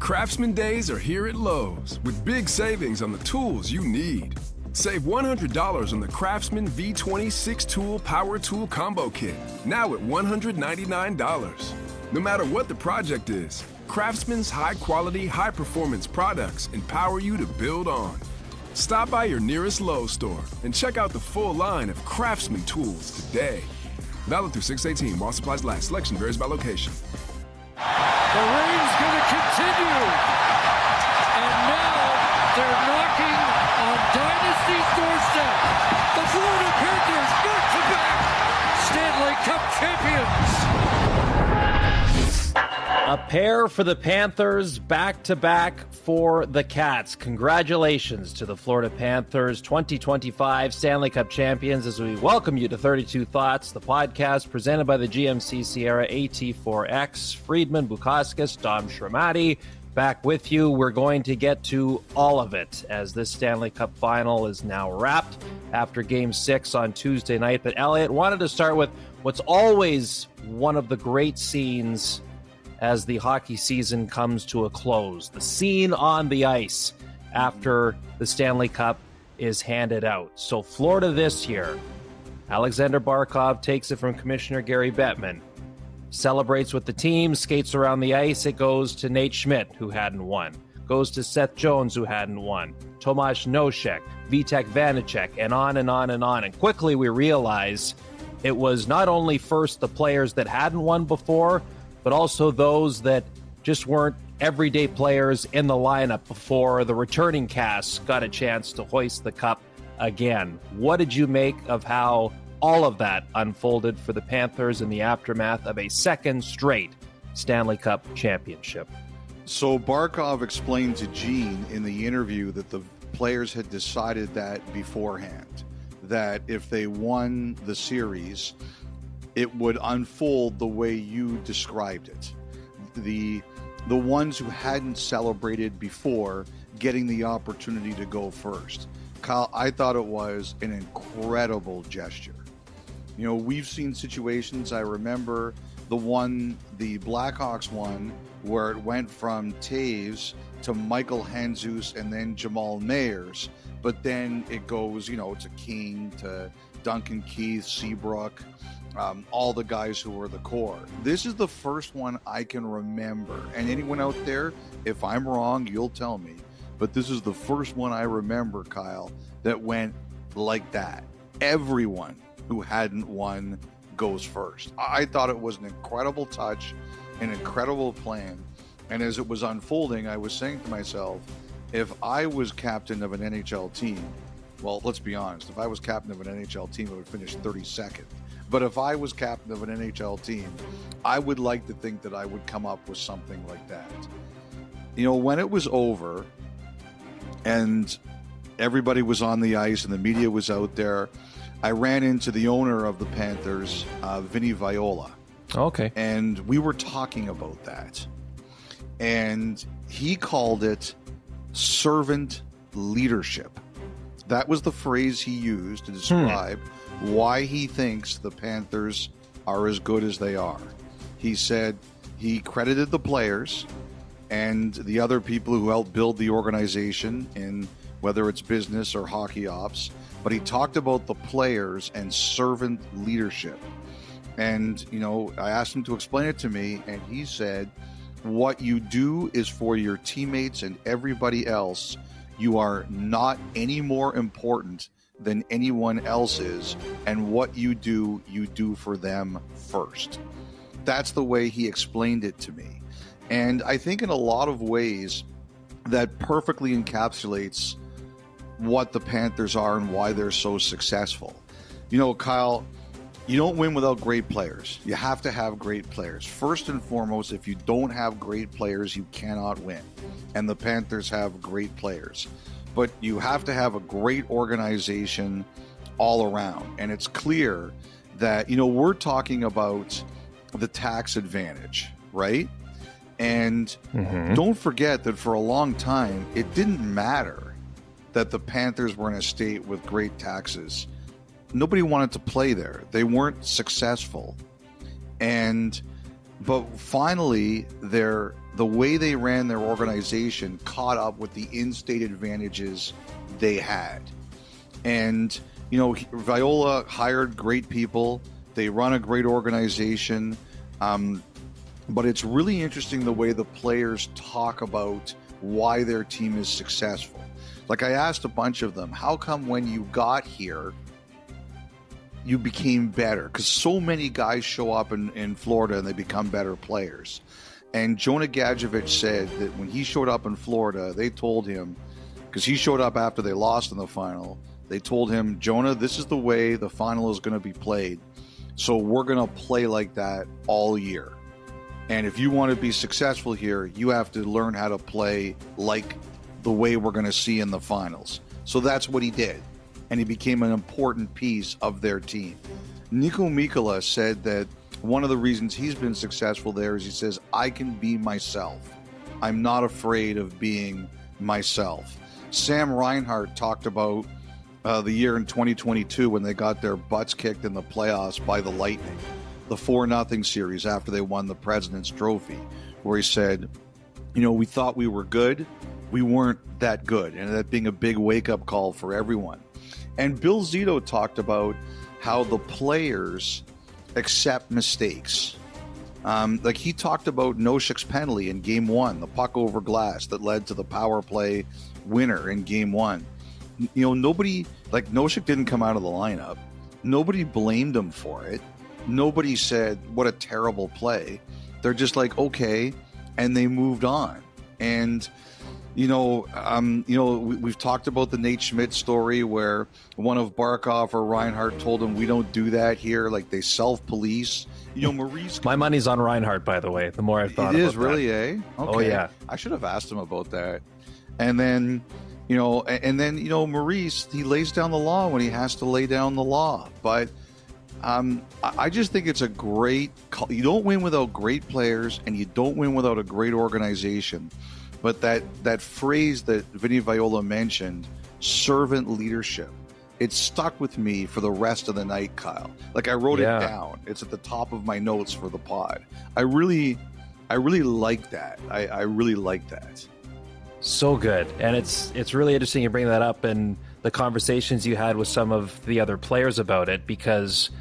Craftsman Days are here at Lowe's with big savings on the tools you need. Save $100 on the Craftsman V20 6-tool power tool combo kit, now at $199. No matter what the project is, Craftsman's high-quality, high-performance products empower you to build on. Stop by your nearest Lowe's store and check out the full line of Craftsman tools today. Valid through 6/18 while supplies last. Selection varies by location. The rain's going to continue. And now they're knocking on Dynasty's doorstep. The Florida Panthers back-to-back Stanley Cup champions. A pair for the Panthers, back-to-back for the Cats. Congratulations to the Florida Panthers, 2025 Stanley Cup champions, as we welcome you to 32 Thoughts, the podcast presented by the GMC Sierra AT4X. Friedman, Bukauskas, Dom Shramati, back with you. We're going to get to all of it as this Stanley Cup final is now wrapped after Game 6 on Tuesday night. But Elliotte, wanted to start with what's always one of the great scenes as the hockey season comes to a close. The scene on the ice after the Stanley Cup is handed out. So Florida this year, Alexander Barkov takes it from Commissioner Gary Bettman, celebrates with the team, skates around the ice. It goes to Nate Schmidt, who hadn't won. Goes to Seth Jones, who hadn't won. Tomasz Nosek, Vitek Vanacek, and on and on and on. And quickly we realize it was not only first the players that hadn't won before, but also those that just weren't everyday players in the lineup before the returning cast got a chance to hoist the cup again. What did you make of how all of that unfolded for the Panthers in the aftermath of a second straight Stanley Cup championship? So Barkov explained to Gene in the interview that the players had decided that beforehand, that if they won the series, it would unfold the way you described it. The ones who hadn't celebrated before getting the opportunity to go first. Kyle, I thought it was an incredible gesture. You know, we've seen situations, I remember the Blackhawks one, where it went from Taves to Michael Handzus and then Jamal Mayers, but then it goes, to King, to Duncan Keith, Seabrook, all the guys who were the core. This is the first one I can remember. And anyone out there, if I'm wrong, you'll tell me. But this is the first one I remember, Kyle, that went like that. Everyone who hadn't won goes first. I thought it was an incredible touch, an incredible plan. And as it was unfolding, I was saying to myself, if I was captain of an NHL team, well, let's be honest, if I was captain of an NHL team, I would finish 32nd. But if I was captain of an NHL team, I would like to think that I would come up with something like that. When it was over and everybody was on the ice and the media was out there, I ran into the owner of the Panthers, Vinny Viola. Okay. And we were talking about that. And he called it servant leadership. That was the phrase he used to describe why he thinks the Panthers are as good as they are. He said he credited the players and the other people who helped build the organization, in whether it's business or hockey ops, but he talked about the players and servant leadership. And, I asked him to explain it to me, and he said, what you do is for your teammates and everybody else. You are not any more important than anyone else is, and what you do for them first. That's the way he explained it to me. And I think in a lot of ways that perfectly encapsulates what the Panthers are and why they're so successful. Kyle, you don't win without great players. You have to have great players. First and foremost, if you don't have great players, you cannot win. And the Panthers have great players. But you have to have a great organization all around. And it's clear that, we're talking about the tax advantage, right? And don't forget that for a long time, it didn't matter that the Panthers were in a state with great taxes. Nobody wanted to play there. They weren't successful. And But finally, the way they ran their organization caught up with the in-state advantages they had. And, Viola hired great people. They run a great organization. But it's really interesting the way the players talk about why their team is successful. Like, I asked a bunch of them, how come when you got here, you became better? Because so many guys show up in Florida and they become better players. And Jonah Gadjevich said that when he showed up in Florida, they told him, because he showed up after they lost in the final, they told him, Jonah, this is the way the final is going to be played. So we're going to play like that all year. And if you want to be successful here, you have to learn how to play like the way we're going to see in the finals. So that's what he did. And he became an important piece of their team. Nico Mikkola said that one of the reasons he's been successful there is he says, I can be myself. I'm not afraid of being myself. Sam Reinhart talked about the year in 2022 when they got their butts kicked in the playoffs by the Lightning, the 4-0 series after they won the President's Trophy, where he said, we thought we were good. We weren't that good. And that being a big wake-up call for everyone. And Bill Zito talked about how the players accept mistakes. Like he talked about Noshik's penalty in Game 1, the puck over glass that led to the power play winner in Game 1. Nobody, like Noshik didn't come out of the lineup. Nobody blamed him for it. Nobody said, what a terrible play. They're just like, okay, and they moved on. And, we've talked about the Nate Schmidt story where one of Barkov or Reinhart told him, we don't do that here. Like they self-police. Maurice. My money's on Reinhart, by the way, the more I've thought about it. It is really, eh? Okay. Oh, yeah. I should have asked him about that. And then, Maurice, he lays down the law when he has to lay down the law. But I just think it's a great – you don't win without great players, and you don't win without a great organization. But that phrase that Vinny Viola mentioned, servant leadership, it stuck with me for the rest of the night, Kyle. Like I wrote it down. It's at the top of my notes for the pod. I really like that. I really like that. So good. And it's really interesting you bring that up and the conversations you had with some of the other players about it, because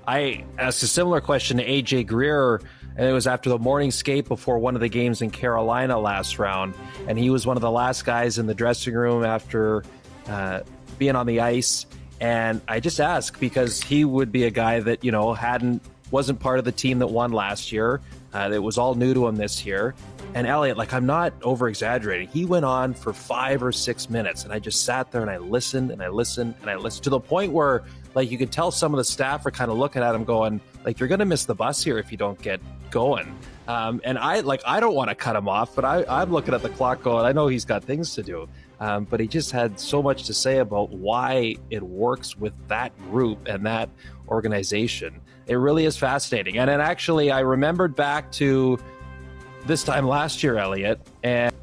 I asked a similar question to AJ Greer, and it was after the morning skate before one of the games in Carolina last round. And he was one of the last guys in the dressing room after being on the ice. And I just asked because he would be a guy that, wasn't part of the team that won last year. It was all new to him this year. And Elliotte, like, I'm not over exaggerating. He went on for 5 or 6 minutes, and I just sat there and I listened and I listened and I listened to the point where, like, you could tell some of the staff are kind of looking at him going, like, you're going to miss the bus here if you don't get going. And I don't want to cut him off, but I'm looking at the clock going, I know he's got things to do. But he just had so much to say about why it works with that group and that organization. It really is fascinating. And then actually, I remembered back to this time last year, Elliotte, and